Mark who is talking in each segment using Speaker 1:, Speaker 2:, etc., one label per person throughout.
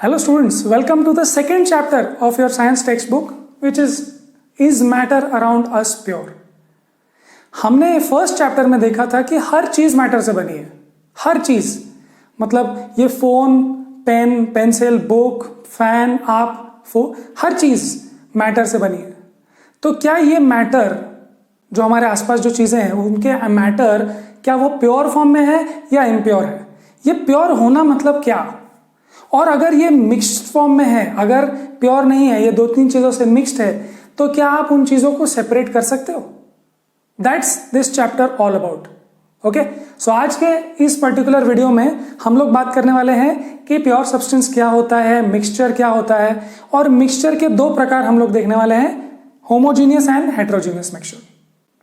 Speaker 1: Hello students, welcome to the second chapter of your science textbook which is matter around us pure. हमने first chapter में देखा था कि हर चीज matter से बनी है, हर चीज मतलब ये phone, pen, pencil, book, fan, आप, हर चीज मैटर से बनी है. तो क्या ये मैटर जो हमारे आसपास जो चीजें हैं उनके मैटर क्या वो प्योर फॉर्म में है या इम्प्योर है? ये प्योर होना मतलब क्या? और अगर ये मिक्स्ड फॉर्म में है, अगर प्योर नहीं है, ये दो तीन चीजों से मिक्स्ड है, तो क्या आप उन चीजों को सेपरेट कर सकते हो? That's this chapter all about. Okay, so आज के इस पर्टिकुलर वीडियो में हम लोग बात करने वाले हैं कि प्योर सब्सटेंस क्या होता है, मिक्सचर क्या होता है, और मिक्सचर के दो प्रकार हम लोग देखने वाले हैं, homogeneous and heterogeneous mixture.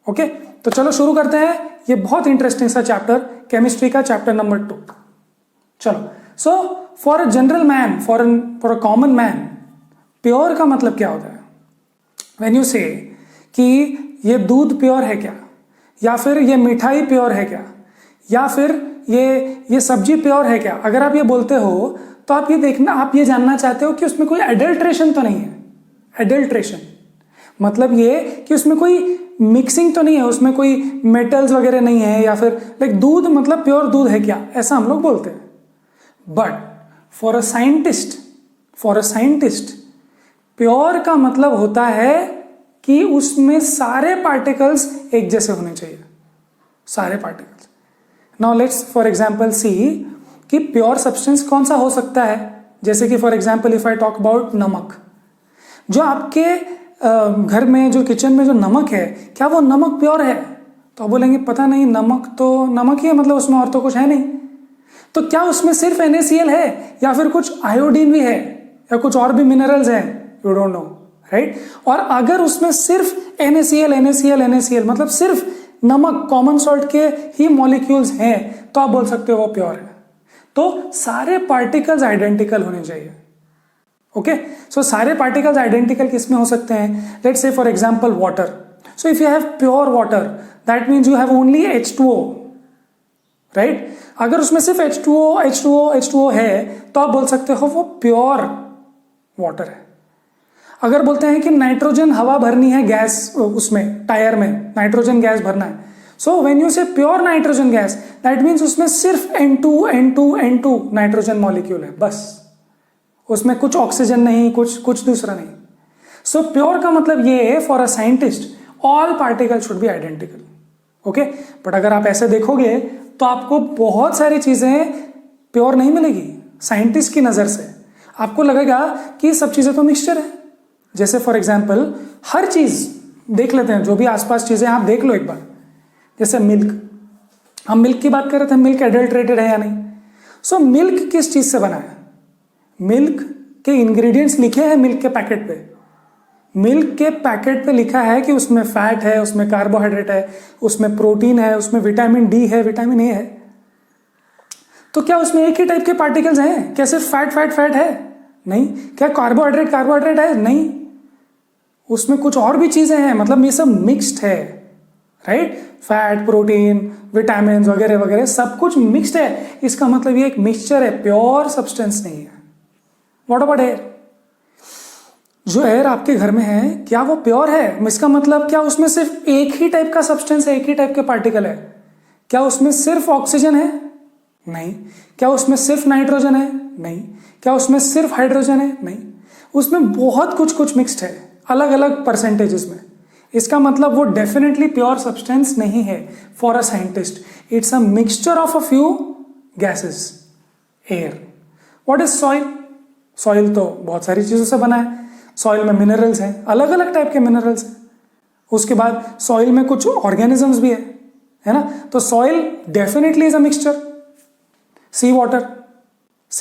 Speaker 1: Okay, तो चलो शुरू करते हैं. ये बहुत इंटरेस्टिंग सा चैप्टर, केमिस्ट्री का चैप्टर नंबर 2. चलो, so for a general man, for a common man, pure का मतलब क्या होता है? व्हेन यू से कि ये दूध प्योर है क्या, या फिर ये मिठाई प्योर है क्या, या फिर ये सब्जी प्योर है क्या, अगर आप ये बोलते हो तो आप ये देखना, आप ये जानना चाहते हो कि उसमें कोई एडल्ट्रेशन तो नहीं है. एडल्ट्रेशन मतलब ये कि उसमें कोई मिक्सिंग तो नहीं है, उसमें कोई मेटल्स वगैरह नहीं है, या फिर लाइक दूध मतलब प्योर दूध है क्या, ऐसा हम लोग बोलते हैं. But for a scientist pure का मतलब होता है कि उसमें सारे पार्टिकल्स एक जैसे होने चाहिए, सारे particles. Now let's for example see कि प्योर सब्सटेंस कौन सा हो सकता है. जैसे कि for example if I talk about नमक, जो आपके घर में जो किचन में जो नमक है, क्या वो नमक प्योर है? तो आप बोलेंगे पता नहीं, नमक तो नमक ही है, मतलब उसमें और तो कुछ है नहीं. तो क्या उसमें सिर्फ NaCl है या फिर कुछ आयोडीन भी है या कुछ और भी मिनरल्स हैं? You don't know, right? और अगर उसमें सिर्फ NaCl मतलब सिर्फ नमक, कॉमन सॉल्ट के ही मॉलिक्यूल्स हैं, तो आप बोल सकते हो वो प्योर है. तो सारे पार्टिकल्स आइडेंटिकल होने चाहिए. ओके, सो सारे पार्टिकल्स आइडेंटिकल किस में हो सकते हैं? Let's say for example water. So if you have pure water, that means you have only H2O, right? अगर उसमें सिर्फ H2O है तो आप बोल सकते हो वो प्योर वाटर है. अगर बोलते हैं कि नाइट्रोजन हवा भरनी है, गैस, उसमें टायर में नाइट्रोजन गैस भरना है, सो व्हेन यू से pure nitrogen gas, that means उसमें सिर्फ N2 नाइट्रोजन मॉलिक्यूल है, बस. उसमें कुछ ऑक्सीजन नहीं, कुछ दूसरा नहीं. सो प्योर का मतलब ये है, for a scientist all particle should be identical. Okay, but अगर आप ऐसे देखोगे तो आपको बहुत सारी चीजें प्योर नहीं मिलेगी. साइंटिस्ट की नजर से आपको लगेगा कि सब चीजें तो मिक्सचर है. जैसे फॉर एग्जांपल हर चीज देख लेते हैं, जो भी आसपास चीजें आप देख लो एक बार. जैसे मिल्क, हम मिल्क की बात कर रहे थे, मिल्क एडल्ट्रेटेड है या नहीं? सो मिल्क किस चीज से बना है? मिल्क के इंग्रेडिएंट्स लिखे हैं मिल्क के पैकेट पे. मिल्क के पैकेट पे लिखा है कि उसमें फैट है, उसमें कार्बोहाइड्रेट है, उसमें प्रोटीन है, उसमें विटामिन डी है, विटामिन ए है. तो क्या उसमें एक ही टाइप के पार्टिकल्स हैं? क्या सिर्फ फैट है? नहीं. क्या कार्बोहाइड्रेट है? नहीं. उसमें कुछ और भी चीजें हैं, मतलब ये सब मिक्स्ड है, राइट? फैट, प्रोटीन, विटामिन वगैरह वगैरह सब कुछ मिक्स्ड है. इसका मतलब ये एक मिक्सचर है, प्योर सब्सटेंस नहीं है. What about air? जो एयर आपके घर में है, क्या वो प्योर है? इसका मतलब क्या उसमें सिर्फ एक ही टाइप का सब्सटेंस है, एक ही टाइप के पार्टिकल है? क्या उसमें सिर्फ ऑक्सीजन है? नहीं. क्या उसमें सिर्फ नाइट्रोजन है? नहीं. क्या उसमें सिर्फ हाइड्रोजन है? नहीं. उसमें बहुत कुछ मिक्स्ड है, अलग अलग परसेंटेजेस में. इसका मतलब वो डेफिनेटली प्योर सब्सटेंस नहीं है for a scientist. It's a mixture of a few gases, air. What is soil? Soil तो बहुत सारी चीजों से बना है. सॉइल में मिनरल्स हैं, अलग अलग टाइप के मिनरल्स हैं. उसके बाद सॉइल में कुछ ऑर्गेनिजम्स भी है ना? तो soil definitely is a mixture. Sea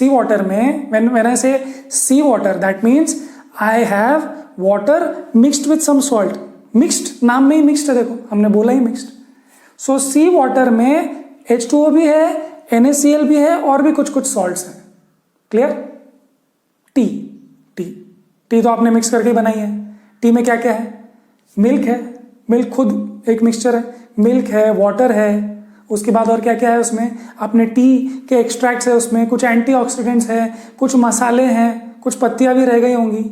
Speaker 1: water में when I say sea water, that means I have water mixed with some salt. Mixed, नाम में ही मिक्स्ड है, देखो हमने बोला ही मिक्स्ड. सो सी वाटर में H2O भी है, NaCl भी है, और भी कुछ सॉल्ट्स हैं. क्लियर? टी तो आपने मिक्स करके बनाई है. टी में क्या है? मिल्क है. मिल्क खुद एक मिक्सचर है. मिल्क है, वाटर है, उसके बाद और क्या क्या है उसमें, अपने टी के एक्सट्रैक्ट्स है उसमें, कुछ एंटीऑक्सीडेंट्स है, कुछ मसाले हैं, कुछ पत्तियां भी रह गई होंगी,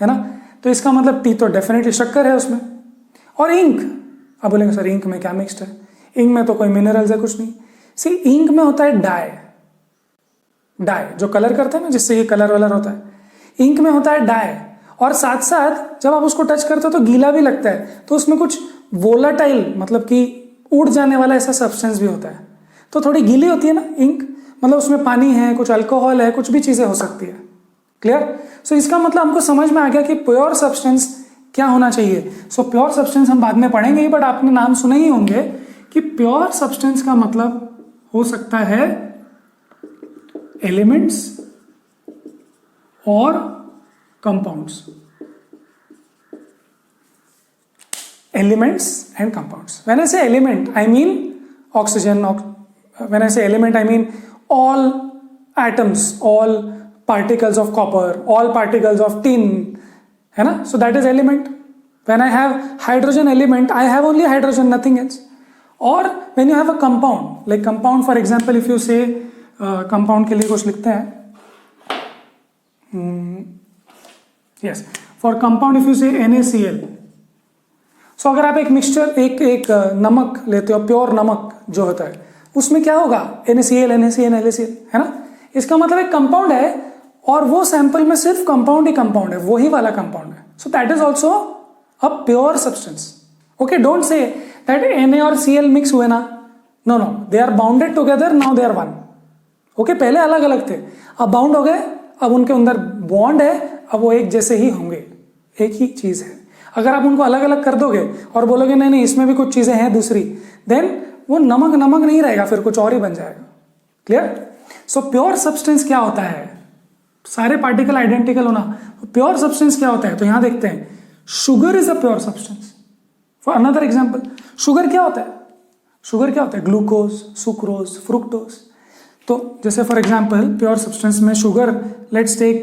Speaker 1: है ना। तो इसका मतलब टी तो डेफिनेटली शक्कर है उसमें। और इंक, अब बोलेंगे सर इंक में क्या मिक्स्ड है, इंक में तो कोई मिनरल्स है कुछ नहीं। सी इंक में होता है डाई, डाई जो कलर करते हैं ना, जिससे ये कलर वलर होता है, इंक में होता है डाई। और साथ साथ जब आप उसको टच करते हो तो गीला भी लगता है, तो उसमें कुछ वोलाटाइल मतलब कि उड़ जाने वाला ऐसा सब्सटेंस भी होता है, तो थोड़ी गीली होती है ना इंक, मतलब उसमें पानी है, कुछ अल्कोहल है, कुछ भी चीजें हो सकती है। क्लियर। सो इसका मतलब हमको समझ में आ गया कि प्योर सब्सटेंस क्या होना चाहिए। सो प्योर सब्सटेंस हम बाद में पढ़ेंगे, बट आपने नाम सुने ही होंगे कि प्योर सब्सटेंस का मतलब हो सकता है एलिमेंट्स और compounds, elements and compounds. When I say element, I mean oxygen. When I say element, I mean all atoms, all particles of copper, all particles of tin, है ना? So that is element. When I have hydrogen element, I have only hydrogen, nothing else. Or when you have a compound, like compound, for example, if you say compound के लिए कुछ लिखते हैं, yes, for compound if you say NaCl. सो अगर आप एक mixture एक नमक लेते हो, प्योर नमक जो होता है, उसमें क्या होगा, NaCl, NaCl, NaCl, है ना। इसका मतलब एक कंपाउंड है, और वो सैंपल में सिर्फ कंपाउंड ही कंपाउंड है, वही वाला कंपाउंड है। So that is also a pure substance. Okay, don't say that Na और Cl मिक्स हुए ना, no no, they are bounded together, now they are one. Okay, पहले अलग अलग थे, अब बाउंड हो गए, अब उनके अंदर बॉन्ड है, अब वो एक जैसे ही होंगे, एक ही चीज है। अगर आप उनको अलग अलग कर दोगे और बोलोगे नहीं नहीं इसमें भी कुछ चीजें हैं दूसरी, देन वो नमक नमक नहीं रहेगा, फिर कुछ और ही बन जाएगा। क्लियर। सो प्योर सब्सटेंस क्या होता है, सारे पार्टिकल आइडेंटिकल होना। प्योर सब्सटेंस क्या होता है, तो यहां देखते हैं, sugar is a pure substance. For another example, sugar क्या होता है, शुगर क्या होता है, ग्लूकोज, सुक्रोज, फ्रुक्टोज। तो जैसे फॉर एग्जांपल प्योर सब्सटेंस में sugar, let's take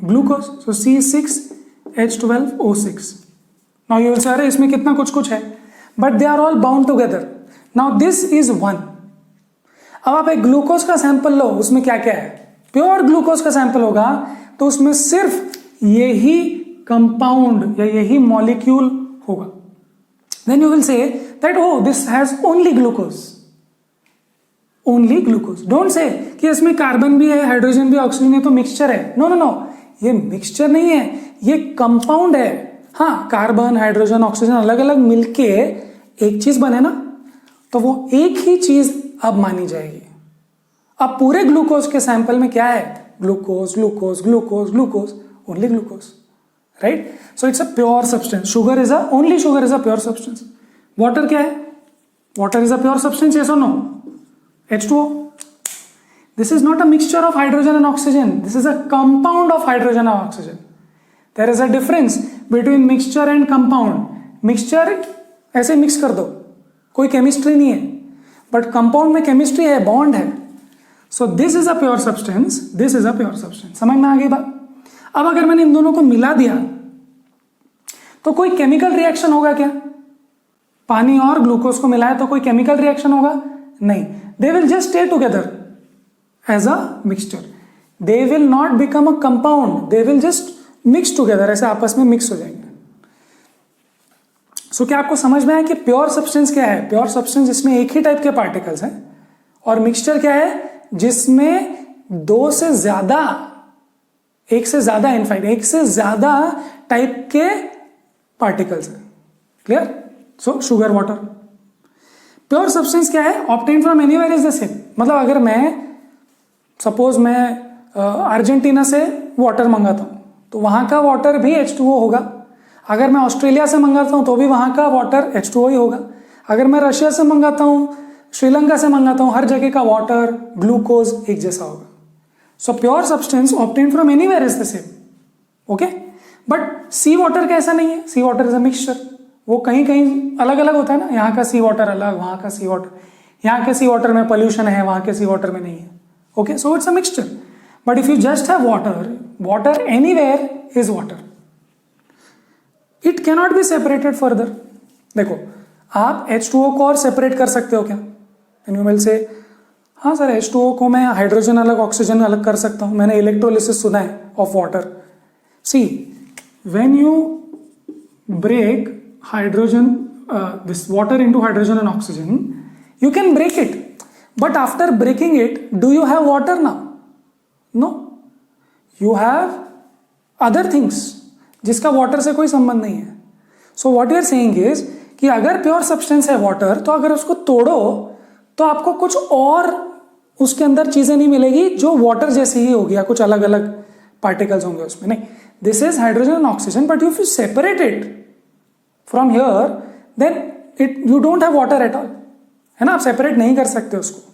Speaker 1: glucose, so C6H12O6। Now you will say अरे इसमें कितना कुछ कुछ है, but they are all bound together, now this is one. अब आप एक ग्लूकोज का सैंपल लो, उसमें क्या क्या है, प्योर ग्लूकोज का सैंपल होगा तो उसमें सिर्फ यही कंपाउंड या यही मॉलिक्यूल होगा। Then you will say that oh this has only glucose, only glucose. Don't say कि इसमें कार्बन भी है, हाइड्रोजन भी, ऑक्सीजन है, तो मिक्सचर है। नो नो नो, ये मिक्सचर नहीं है, ये कंपाउंड है। हाँ, कार्बन, हाइड्रोजन, ऑक्सीजन अलग अलग मिलके एक चीज बने ना, तो वो एक ही चीज अब मानी जाएगी। अब पूरे ग्लूकोज के सैंपल में क्या है, glucose, glucose, glucose, glucose, only glucose, right. So it's a pure substance. Sugar is a only sugar is a pure substance. Water क्या है, water is a pure substance, yes और no, H2O. This is not a mixture of hydrogen and oxygen. This is a compound of hydrogen and oxygen. There is a difference between mixture and compound. Mixture ऐसे mix कर दो, कोई chemistry नहीं है, but compound में chemistry है, bond है। सो this is a pure substance, this is a pure substance. समझ में आ गई बात। अब अगर मैंने इन दोनों को मिला दिया तो कोई केमिकल रिएक्शन होगा क्या, पानी और ग्लूकोज को मिलाया तो कोई केमिकल रिएक्शन होगा नहीं, they will just stay together as a mixture, they will not become a compound, they will just mix together, ऐसे आपस में मिक्स हो जाएंगे। सो क्या आपको समझ में आया कि प्योर सब्सटेंस क्या है। प्योर सब्सटेंस जिसमें एक ही टाइप के पार्टिकल्स हैं, और मिक्सचर क्या है जिसमें दो से ज्यादा, एक से ज्यादा, इनफैक्ट एक से ज्यादा टाइप के पार्टिकल्स हैं। क्लियर। सो शुगर, वाटर। प्योर सब्सटेंस क्या है, obtain from anywhere is the same. मतलब अगर मैं सपोज मैं अर्जेंटीना से वाटर मंगाता हूं तो वहां का वाटर भी H2O होगा। अगर मैं ऑस्ट्रेलिया से मंगाता हूं तो भी वहां का वाटर H2O ही होगा। अगर मैं रशिया से मंगाता हूं, श्रीलंका से मंगाता हूं, हर जगह का वाटर, ग्लूकोज एक जैसा होगा। So pure substance obtain from anywhere is the same. Okay, but sea water का ऐसा नहीं है। Sea water is a mixture, वो कहीं कहीं अलग अलग होता है ना, यहाँ का सी वाटर अलग, वहां का सी वाटर, यहाँ के सी वाटर में पोल्यूशन है, वहां के सी वाटर में नहीं है। Okay, so it's a mixture. But if you just have water, water anywhere is water, it cannot be separated further. देखो, आप H2O को और सेपरेट कर सकते हो क्या, एंड यू विल से हाँ सर H2O को मैं हाइड्रोजन अलग ऑक्सीजन अलग कर सकता हूँ, मैंने इलेक्ट्रोलिसिस सुना है of water. See when you break hydrogen this water into hydrogen and oxygen, you can break it, but after breaking it do you have water now? No, you have other things जिसका water से कोई संबंध नहीं है. So what we are saying is कि अगर pure substance है water, तो अगर उसको तोड़ो तो आपको कुछ और उसके अंदर चीजें नहीं मिलेगी जो वाटर जैसी ही होगी, या कुछ अलग अलग पार्टिकल्स होंगे उसमें. नहीं, this is hydrogen and oxygen, but if you separate it from here then it you don't have water at all, है ना. आप सेपरेट नहीं कर सकते उसको,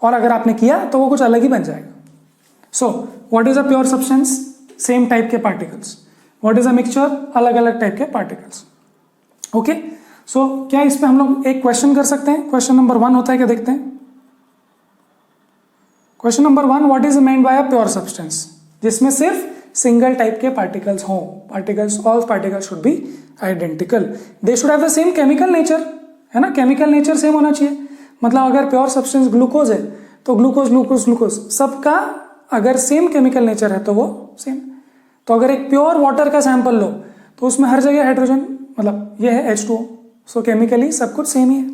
Speaker 1: और अगर आपने किया तो वो कुछ अलग ही बन जाएगा. So what is a pure substance? Same type के particles. What is a mixture? अलग अलग टाइप के पार्टिकल्स. ओके, सो क्या इस पे हम लोग एक क्वेश्चन कर सकते हैं? क्वेश्चन नंबर 1 होता है क्या, देखते हैं. Question number 1, what is meant by a pure substance? जिसमें सिर्फ सिंगल टाइप के पार्टिकल्स हों. Particles, all particles should be identical, they should have the same chemical nature, है ना. केमिकल नेचर सेम होना चाहिए. मतलब अगर प्योर सब्सटेंस ग्लूकोज है तो ग्लूकोज ग्लूकोज ग्लूकोज सबका अगर सेम केमिकल नेचर है तो वो सेम. तो अगर एक प्योर वाटर का सैंपल लो तो उसमें हर जगह हाइड्रोजन, मतलब ये है H2O. सो केमिकली सब कुछ सेम ही है.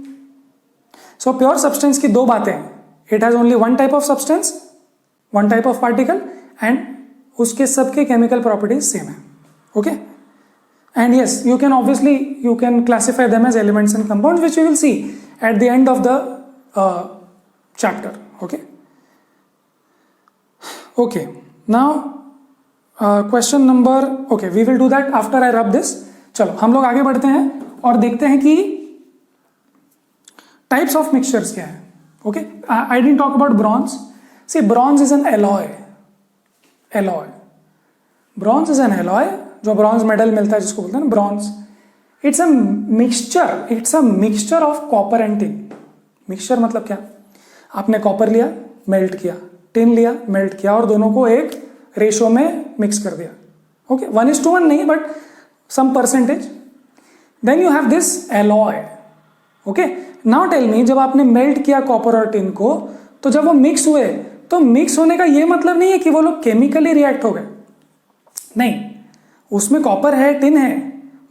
Speaker 1: सो प्योर सब्सटेंस की दो बातें हैं. It has only one type of substance, one type of particle, and उसके सबके केमिकल प्रॉपर्टीज सेम है. Okay, and yes, you can classify them as elements and compounds, which we will see at the end of the chapter. Okay, now question number, okay, we will do that after I rub this. चलो हम लोग आगे बढ़ते हैं और देखते हैं कि types of mixtures क्या है. Okay, I didn't talk about bronze. See, bronze is an alloy. Bronze is an alloy. जो ब्रॉन्ज मेडल मिलता है जिसको बोलते हैं ना bronze, it's a mixture of copper and tin. Mixture मतलब क्या? आपने कॉपर लिया, मेल्ट किया, टिन लिया, मेल्ट किया, और दोनों को एक रेशो में मिक्स कर दिया. ओके, 1:1 नहीं, but some percentage. Then you have this alloy. Okay, now tell me, जब आपने मेल्ट किया कॉपर और टिन को, तो जब वो मिक्स हुए, तो मिक्स होने का ये मतलब नहीं है कि वो लोग केमिकली रिएक्ट हो गए. नहीं, उसमें कॉपर है, टिन है,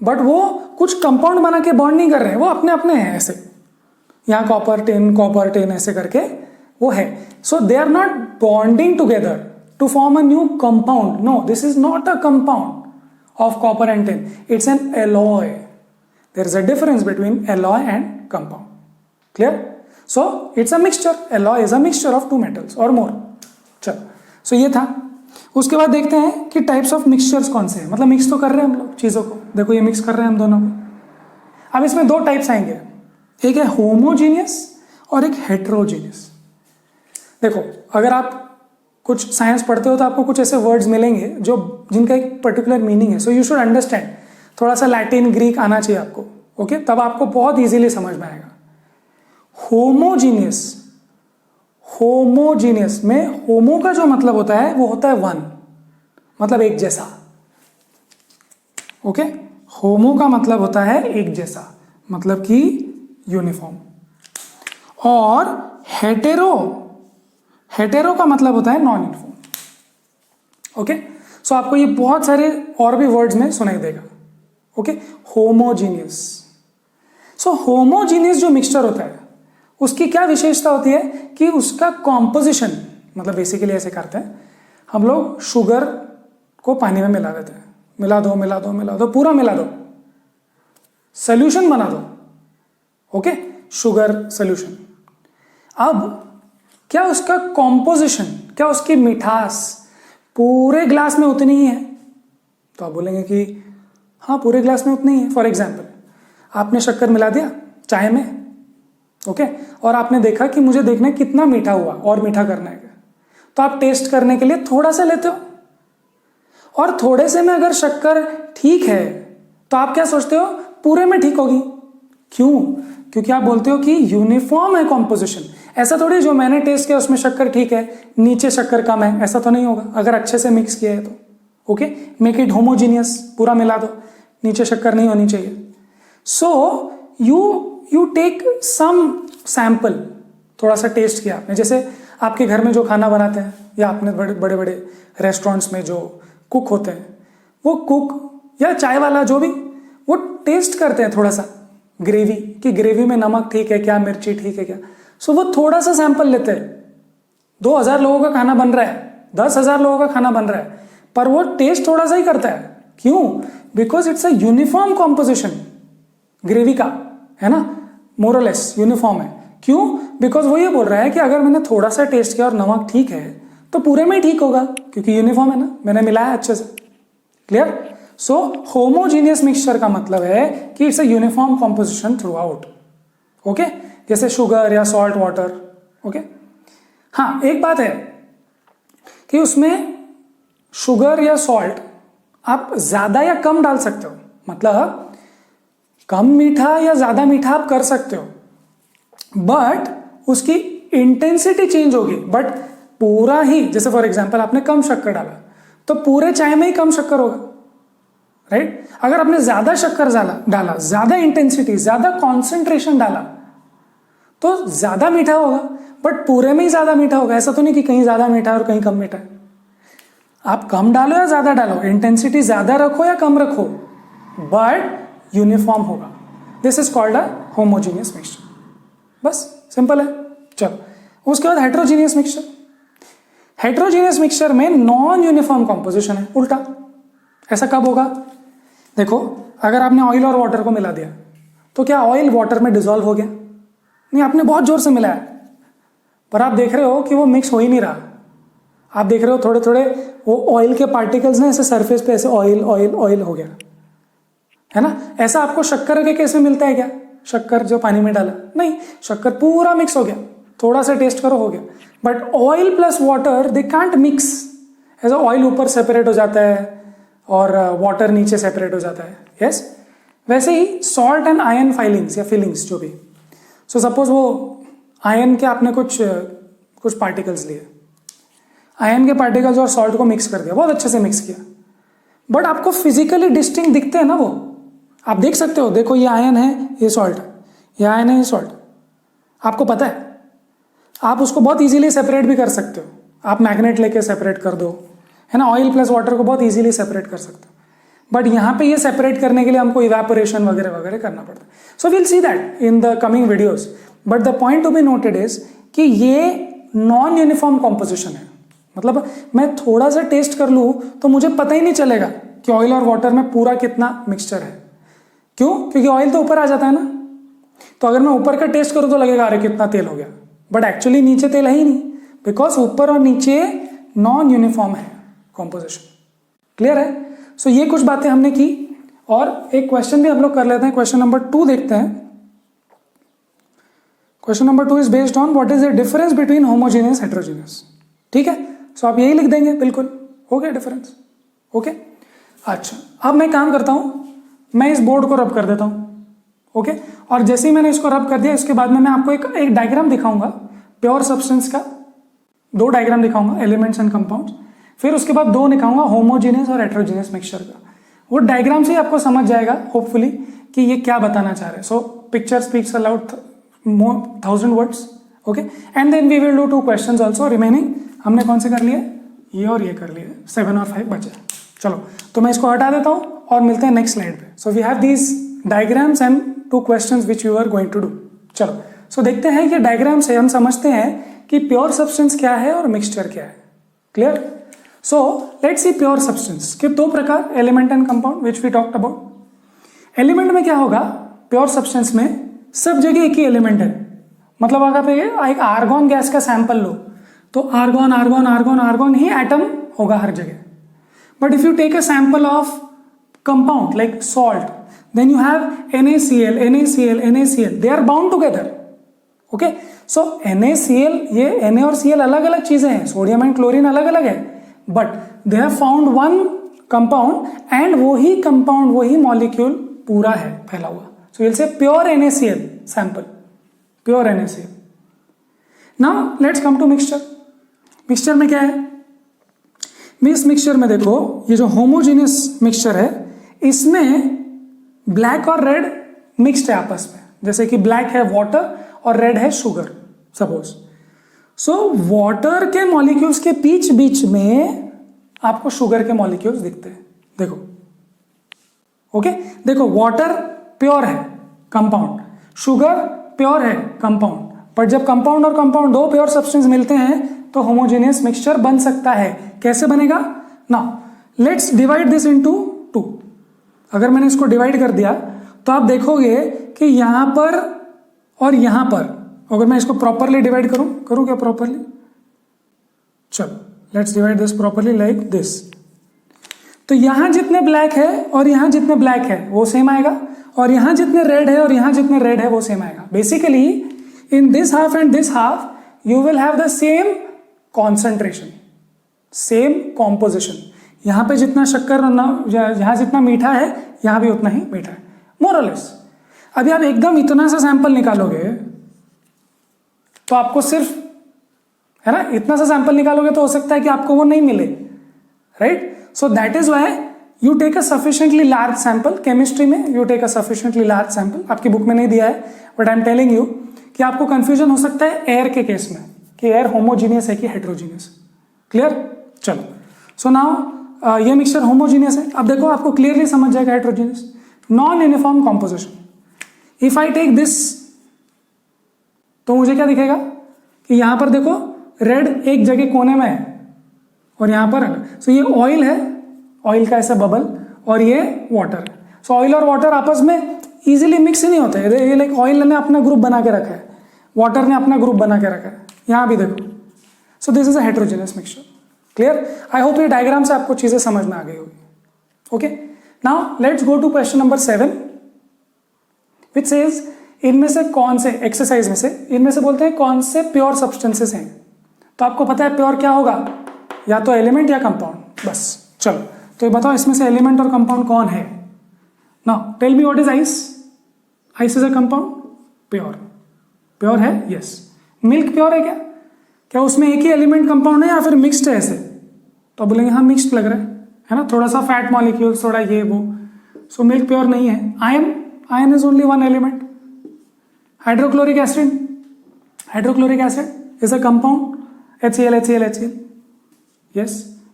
Speaker 1: बट वो कुछ कंपाउंड बना के बॉन्ड नहीं कर रहे हैं, वो अपने अपने हैं ऐसे. यहाँ कॉपर टिन ऐसे करके वो है. So they are not bonding together to form a new compound. No, this is not a compound of copper and tin, it's an alloy. There is a difference between alloy and compound. Clear? So it's a mixture. Alloy is a mixture of two metals और more. चलो, सो ये था. उसके बाद देखते हैं कि types of mixtures कौन से हैं. मतलब मिक्स तो कर रहे हैं हम लोग चीज़ों को, देखो ये मिक्स कर रहे हैं हम दोनों को. अब इसमें दो टाइप्स आएंगे, एक है होमोजीनियस और एक हेट्रोजीनियस. देखो, अगर आप कुछ साइंस पढ़ते हो तो आपको कुछ ऐसे वर्ड्स मिलेंगे जो जिनका एक पर्टिकुलर मीनिंग है. So you should understand. थोड़ा सा लैटिन ग्रीक आना चाहिए आपको. ओके, तब आपको बहुत ईजिली समझ में आएगा. होमोजीनियस में होमो का जो मतलब होता है वो होता है वन, मतलब एक जैसा. ओके, होमो का मतलब होता है एक जैसा, मतलब कि यूनिफॉर्म. और हेटेरो का मतलब होता है नॉन यूनिफॉर्म. ओके, सो आपको ये बहुत सारे और भी वर्ड्स में सुनाई देगा. Okay, homogeneous. सो होमोजीनियस जो मिक्सचर होता है उसकी क्या विशेषता होती है कि उसका कॉम्पोजिशन, मतलब बेसिकली ऐसे करते हैं हम लोग, शुगर को पानी में मिला देते हैं, मिला दो, पूरा मिला दो, सोल्यूशन बना दो. Okay, sugar solution. अब क्या उसका कॉम्पोजिशन, क्या उसकी मिठास पूरे ग्लास में उतनी ही है? तो आप बोलेंगे कि हाँ, पूरे ग्लास में उतनी ही है. फॉर एग्जाम्पल, आपने शक्कर मिला दिया चाय में. ओके, और आपने देखा कि मुझे देखना है कितना मीठा हुआ और मीठा करना है, तो आप टेस्ट करने के लिए थोड़ा सा लेते हो, और थोड़े से में अगर शक्कर ठीक है तो आप क्या सोचते हो, पूरे में ठीक होगी. क्यों? क्योंकि आप बोलते हो कि यूनिफॉर्म है कॉम्पोजिशन. ऐसा थोड़ी जो मैंने टेस्ट किया उसमें शक्कर ठीक है, नीचे शक्कर कम है, ऐसा तो नहीं होगा अगर अच्छे से मिक्स किया है तो. ओके, मेक इट होमोजीनियस, पूरा मिला दो, नीचे शक्कर नहीं होनी चाहिए. सो you take some sample, थोड़ा सा टेस्ट किया आपने, जैसे आपके घर में जो खाना बनाते हैं या आपने बड़े बड़े बड़े रेस्टोरेंट्स में जो कुक होते हैं, वो कुक या चाय वाला जो भी, वो टेस्ट करते हैं थोड़ा सा ग्रेवी, कि ग्रेवी में नमक ठीक है क्या, मिर्ची ठीक है क्या। सो वो थोड़ा सा सैंपल लेते हैं। 2000 लोगों का खाना बन रहा है, 10,000 लोगों का खाना बन रहा है, पर वो टेस्ट थोड़ा सा ही करता है। क्यों? Because it's a uniform composition gravy का, है ना, मोरलेस यूनिफॉर्म है। क्यों? बिकॉज वो ये बोल रहा है कि अगर मैंने थोड़ा सा टेस्ट किया और नमक ठीक है तो पूरे में ही ठीक होगा, क्योंकि यूनिफॉर्म है ना, मैंने मिलाया अच्छे से। क्लियर? सो होमोजीनियस मिक्सचर का मतलब है कि it's a uniform composition through out. Okay, जैसे शुगर या सॉल्ट वाटर। ओके, हाँ एक बात है कि उसमें शुगर या सॉल्ट आप ज्यादा या कम डाल सकते हो, मतलब कम मीठा या ज्यादा मीठा आप कर सकते हो, बट उसकी इंटेंसिटी चेंज होगी। बट पूरा ही, जैसे फॉर एग्जांपल आपने कम शक्कर डाला तो पूरे चाय में ही कम शक्कर होगा, राइट? अगर आपने ज्यादा शक्कर डाला, ज्यादा इंटेंसिटी, ज्यादा कॉन्सेंट्रेशन डाला, तो ज्यादा मीठा होगा, बट पूरे में ही ज्यादा मीठा होगा। ऐसा तो नहीं कि कहीं ज्यादा मीठा है और कहीं कम मीठा है। आप कम डालो या ज्यादा डालो, इंटेंसिटी ज्यादा रखो या कम रखो, बट यूनिफॉर्म होगा। This is called a homogeneous mixture. बस सिंपल है। चलो उसके बाद हेट्रोजीनियस मिक्सचर। हेट्रोजीनियस मिक्सचर में नॉन यूनिफॉर्म कॉम्पोजिशन है, उल्टा। ऐसा कब होगा? देखो, अगर आपने ऑयल और वाटर को मिला दिया तो क्या ऑयल वाटर में डिसॉल्व हो गया? नहीं, आपने बहुत जोर से मिलाया, पर आप देख रहे हो कि वो मिक्स हो ही नहीं रहा। आप देख रहे हो थोड़े थोड़े वो ऑयल के पार्टिकल्स ना ऐसे सरफेस पे ऐसे ऑयल ऑयल ऑयल हो गया, है ना। ऐसा आपको शक्कर के केस में मिलता है क्या? शक्कर जो पानी में डाला, नहीं, शक्कर पूरा मिक्स हो गया, थोड़ा सा टेस्ट करो हो गया। But oil plus water they can't mix. ऐसा ऑयल ऊपर सेपरेट हो जाता है और वाटर नीचे सेपरेट हो जाता है। यस, वैसे ही सॉल्ट एंड आयन फाइलिंग्स या फिलिंग्स जो भी, सो सपोज वो आयन के आपने कुछ पार्टिकल्स लिए, आयन के पार्टिकल्स और सॉल्ट को मिक्स कर दिया, बहुत अच्छे से मिक्स किया, बट आपको फिजिकली डिस्टिंक्ट दिखते हैं ना वो। आप देख सकते हो, देखो ये आयन है, ये सॉल्ट है, ये आयन है, ये सॉल्ट, आपको पता है। आप उसको बहुत इजीली सेपरेट भी कर सकते हो, आप मैग्नेट लेके सेपरेट कर दो, है ना। ऑयल प्लस वाटर को बहुत इजीली सेपरेट कर सकते हो, बट यहाँ पे ये सेपरेट करने के लिए हमको इवेपोरेशन वगैरह वगैरह करना पड़ता है। So will see that in the coming videos, but the point to be noted is कि ये नॉन यूनिफॉर्म कॉम्पोजिशन है। मतलब मैं थोड़ा सा टेस्ट कर लूँ तो मुझे पता ही नहीं चलेगा कि ऑयल और वाटर में पूरा कितना मिक्सचर है। क्यों? क्योंकि ऑयल तो ऊपर आ जाता है ना, तो अगर मैं ऊपर का टेस्ट करूँ तो लगेगा अरे कितना तेल हो गया, बट एक्चुअली नीचे तेल है ही नहीं, बिकॉज ऊपर और नीचे नॉन यूनिफॉर्म है कॉम्पोजिशन। क्लियर है? सो ये कुछ बातें हमने की, और एक क्वेश्चन भी हम लोग कर लेते हैं। क्वेश्चन नंबर 2 देखते हैं। Question number 2 is based on what is the difference between homogeneous heterogeneous. ठीक है, सो आप यही लिख देंगे, बिल्कुल हो गया डिफरेंस। ओके, अच्छा अब मैं काम करता हूं, मैं इस बोर्ड को रब कर देता हूं। ओके, और जैसे ही मैंने इसको रब कर दिया, इसके बाद में मैं आपको एक डायग्राम दिखाऊंगा प्योर सब्सटेंस का, 2 डायग्राम दिखाऊंगा, एलिमेंट्स एंड कंपाउंड्स। फिर उसके बाद 2 दिखाऊंगा होमोजेनियस और हेट्रोजेनियस मिक्सचर का। वो डायग्राम से ही आपको समझ जाएगा होपफुली कि ये क्या बताना चाह रहे हैं। So picture speaks aloud 1000 words. Okay, and then we will do 2 questions also remaining. हमने कौन से कर लिए? ये और ये कर लिए, 7 और 5 बचे। चलो तो मैं इसको हटा देता हूं और मिलते हैं नेक्स्ट स्लाइड पे। So we have these diagrams and 2 questions which you are going to do. चलो सो देखते हैं कि डायग्राम से हम समझते हैं कि प्योर सब्सटेंस क्या है और मिक्सचर क्या है। Clear? So let's see pure substance के 2 प्रकार, element and compound, which we talked about. Element में क्या होगा? प्योर सब्सटेंस में सब जगह एक ही एलिमेंट है। मतलब अगर आप एक आर्गॉन गैस का सैंपल लो तो आर्गॉन आर्गॉन आर्गॉन आर्गॉन ही एटम होगा हर जगह। But if you take a sample of compound like salt, then you have NaCl, NaCl, NaCl, they are bound together. Okay, so NaCl, ये Na और Cl अलग अलग चीजें हैं, सोडियम एंड क्लोरीन अलग अलग है, but they have found one compound and वही कंपाउंड, वही मॉलिक्यूल पूरा है फैला हुआ। So will say pure NaCl sample, pure NaCl। Now let's come to mixture. Mixture में क्या है? इस मिक्सचर में देखो, ये जो होमोजेनियस मिक्सचर है इसमें ब्लैक और रेड मिक्स्ड है आपस में। जैसे कि ब्लैक है वाटर और रेड है शुगर। सपोज। सो वाटर के मॉलिक्यूल्स के बीच बीच में आपको शुगर के मॉलिक्यूल्स दिखते हैं, देखो। ओके, देखो वाटर प्योर है कंपाउंड, शुगर प्योर है कंपाउंड, बट जब कंपाउंड और कंपाउंड दो प्योर सब्सटेंस मिलते हैं तो होमोजेनियस मिक्सचर बन सकता है। कैसे बनेगा? Now let's divide this into 2। अगर मैंने इसको डिवाइड कर दिया तो आप देखोगे कि यहां पर और यहां पर, अगर मैं इसको प्रॉपरली डिवाइड करूं क्या प्रॉपरली? चलो let's divide this properly like this. तो यहां जितने ब्लैक है और यहां जितने ब्लैक है वो सेम आएगा, और यहां जितने रेड है और यहां जितने रेड है वो सेम आएगा। Basically in this half and this half you will have the same concentration, same composition. यहां पे जितना शक्कर, यहां जितना मीठा है यहां भी उतना ही मीठा है, मोर और लेस। अभी आप एकदम इतना सा सैंपल निकालोगे तो आपको सिर्फ, है ना, इतना सा सैंपल निकालोगे तो हो सकता है कि आपको वो नहीं मिले, right? So that is why you take a sufficiently large sample. Chemistry में you take a sufficiently large sample. आपकी बुक में नहीं दिया है but I am telling you कि आपको कंफ्यूजन हो सकता है एयर के केस में कि एयर होमोजीनियस है कि हेट्रोजीनियस। क्लियर? चलो, सो नाउ ये मिक्सचर होमोजीनियस है। अब देखो आपको क्लियरली समझ जाएगा heterogeneous. Non uniform composition. If I take this तो मुझे क्या दिखेगा कि यहां पर देखो रेड एक जगह कोने में है और यहां पर अलग। सो ये ऑयल है, ऑयल का ऐसा बबल, और ये वाटर है। सो ऑयल और वाटर आपस में इजीली मिक्स ही नहीं होते। ये लाइक ऑयल ने अपना ग्रुप बना के रखा है, वाटर ने अपना ग्रुप बना के रखा है। यहां भी देखो। So this is a heterogeneous mixture. Clear? I hope ये डायग्राम से आपको चीजें समझ में आ गई होगी। Okay, now let's go to question number 7 which says इनमें से कौन से, एक्सरसाइज में से इनमें से बोलते हैं कौन से प्योर सब्सटेंसेस हैं। तो आपको पता है प्योर क्या होगा, या तो एलिमेंट या कंपाउंड। बस चलो, तो ये बताओ इसमें से एलिमेंट और कंपाउंड कौन है। Now tell me what is ice. Ice is a compound, pure. Pure है? यस। मिल्क प्योर है क्या? क्या उसमें एक ही एलिमेंट कंपाउंड है या फिर मिक्स्ड है ऐसे? तो बोलेंगे हाँ मिक्स्ड लग रहा है ना, थोड़ा सा फैट मॉलिक्यूल्स, थोड़ा ये वो। सो मिल्क प्योर नहीं है। Ion, ion is only one element. Hydrochloric acid, hydrochloric acid is a compound, HCl, HCl, HCl. Yes.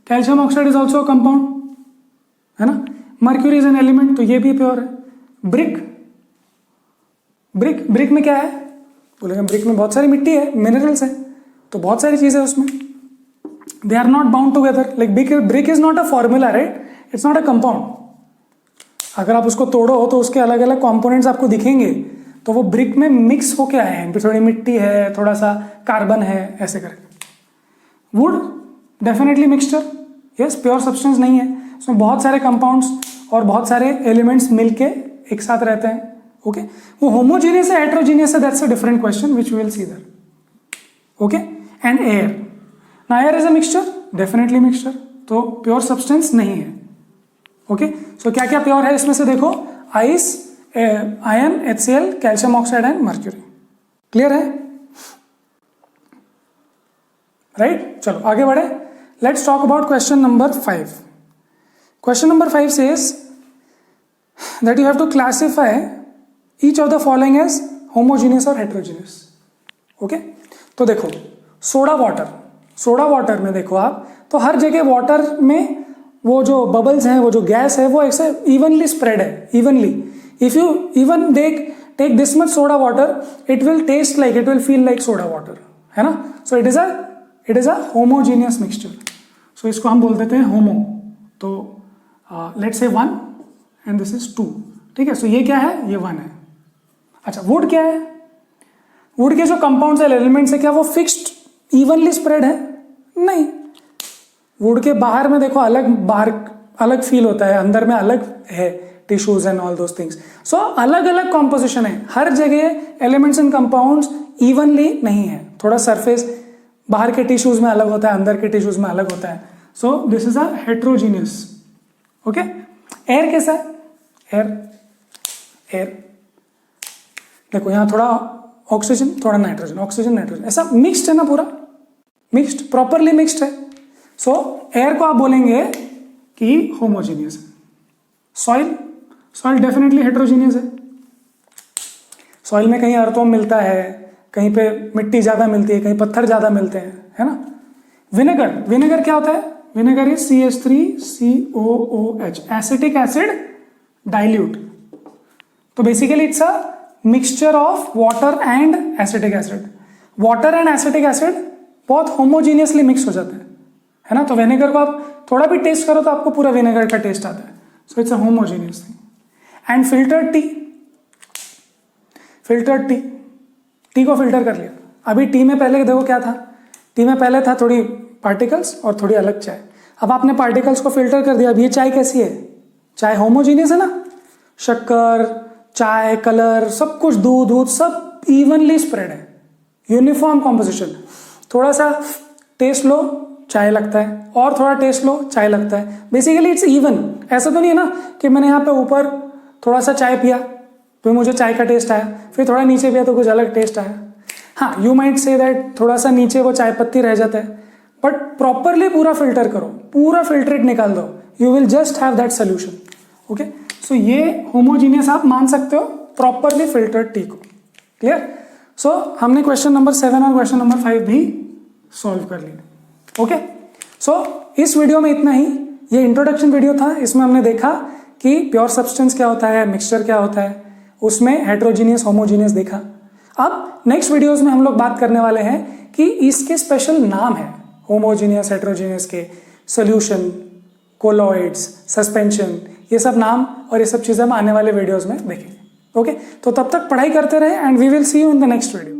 Speaker 1: Calcium oxide is also compound, है ना। मर्क्यूरी इज एन एलिमेंट, तो ये भी प्योर है। ब्रिक, ब्रिक, ब्रिक में क्या है? बोलेंगे ब्रिक में बहुत सारी मिट्टी है, मिनरल्स है, तो बहुत सारी चीजें उसमें। They are not bound together. Like brick is not a formula, right? It's not a compound. अगर आप उसको तोड़ो तो उसके अलग अलग कंपोनेंट्स आपको दिखेंगे, तो वो ब्रिक में मिक्स होके आए हैं। थोड़ी मिट्टी है, थोड़ा सा कार्बन है, ऐसे करके। Would definitely mixture, yes, pure substance नहीं है। उसमें बहुत सारे कंपाउंड्स और बहुत सारे एलिमेंट्स मिलके एक साथ रहते हैं। ओके, वो होमोजीनियस है हेट्रोजीनियस है, that's a different question which we will see there. Okay, and air, now air is a mixture, definitely mixture, तो प्योर सब्सटेंस नहीं है। ओके, सो क्या क्या प्योर है इसमें से देखो, ice, ion, HCl, calcium oxide and mercury. Clear है? राइट? चलो आगे बढ़े। Let's talk about question number 5. Question number 5 says that you have to classify each of the following as homogeneous और heterogeneous. ओके, तो देखो सोडा वाटर, सोडा वाटर में देखो आप, तो हर जगह वाटर में वो जो बबल्स हैं, वो जो गैस है, वो ऐसे इवनली स्प्रेड है, evenly. If you even take this much soda water, it will taste like, it will feel like soda water, है ना। So it is a homogeneous mixture. So इसको हम बोल देते हैं होमो। तो let's say 1 and this is 2, ठीक है। सो ये क्या है? ये 1 है। अच्छा, वुड क्या है? वुड के जो कंपाउंड्स है, एलिमेंट्स है, क्या वो फिक्स्ड इवनली स्प्रेड है? नहीं। वुड के बाहर में देखो अलग, बाहर अलग फील होता है, अंदर में अलग है, tissues and all those things. So अलग अलग कॉम्पोजिशन है, हर जगह एलिमेंट्स एंड कंपाउंड्स इवनली नहीं है। थोड़ा सरफेस बाहर के टिश्यूज में अलग होता है, अंदर के टिश्यूज में अलग होता है। सो this is a heterogeneous. Okay, air कैसा है? एयर देखो यहां थोड़ा ऑक्सीजन, थोड़ा नाइट्रोजन, ऑक्सीजन नाइट्रोजन, ऐसा मिक्स्ड है ना, पूरा मिक्स्ड, प्रॉपरली मिक्स्ड है। सो एयर को आप बोलेंगे कि होमोजीनियस है। सॉइल डेफिनेटली हेट्रोजीनियस है। सॉइल में कहीं अर्थवॉर्म मिलता है, कहीं पे मिट्टी ज़्यादा मिलती है, कहीं पत्थर ज़्यादा मिलते हैं, है ना। विनेगर, विनेगर क्या होता है? Vinegar is CH3COOH, acetic acid dilute. तो basically it's a mixture of water and acetic acid. Water and acetic acid बहुत होमोजीनियसली मिक्स हो जाते हैं, है ना। तो विनेगर को आप थोड़ा भी टेस्ट करो तो आपको पूरा विनेगर का टेस्ट आता है। सो it's a homogeneous thing. And filtered T, filtered T, T को फिल्टर कर लिया। अभी टी में पहले देखो क्या था, टी में पहले था थोड़ी पार्टिकल्स और थोड़ी अलग चाय। अब आपने पार्टिकल्स को फिल्टर कर दिया। अब ये चाय कैसी है? चाय होमोजीनियस है ना, शक्कर, चाय, कलर, सब कुछ, दूध दूध सब इवनली स्प्रेड है, यूनिफॉर्म कॉम्पोजिशन। थोड़ा सा टेस्ट लो चाय लगता है, और थोड़ा टेस्ट लो चाय लगता है। Basically it's even. ऐसा तो नहीं है ना कि मैंने यहाँ पे ऊपर थोड़ा सा चाय पिया तो मुझे चाय का टेस्ट आया, फिर थोड़ा नीचे पिया तो कुछ अलग टेस्ट आया। हाँ, यू माइट से दैट थोड़ा सा नीचे वो चाय पत्ती रह जाता है, बट प्रॉपरली पूरा फिल्टर करो, पूरा फिल्ट्रेट निकाल दो, you will just have that solution. Okay, so ये होमोजीनियस आप मान सकते हो प्रॉपरली फिल्टर्ड टी को। क्लियर? सो हमने क्वेश्चन नंबर 7 और क्वेश्चन नंबर 5 भी सॉल्व कर लिया। ओके, सो इस वीडियो में इतना ही। ये इंट्रोडक्शन वीडियो था, इसमें हमने देखा कि प्योर सब्सटेंस क्या होता है, मिक्सचर क्या होता है, उसमें हेट्रोजीनियस होमोजीनियस देखा। अब नेक्स्ट वीडियोस में हम लोग बात करने वाले हैं कि इसके स्पेशल नाम है, होमोजीनियस हेट्रोजीनियस के, सोल्यूशन, कोलॉइड्स, सस्पेंशन, ये सब नाम और ये सब चीज़ें हम आने वाले वीडियोस में देखेंगे। ओके, तो तब तक पढ़ाई करते रहे and we will see you in the next video.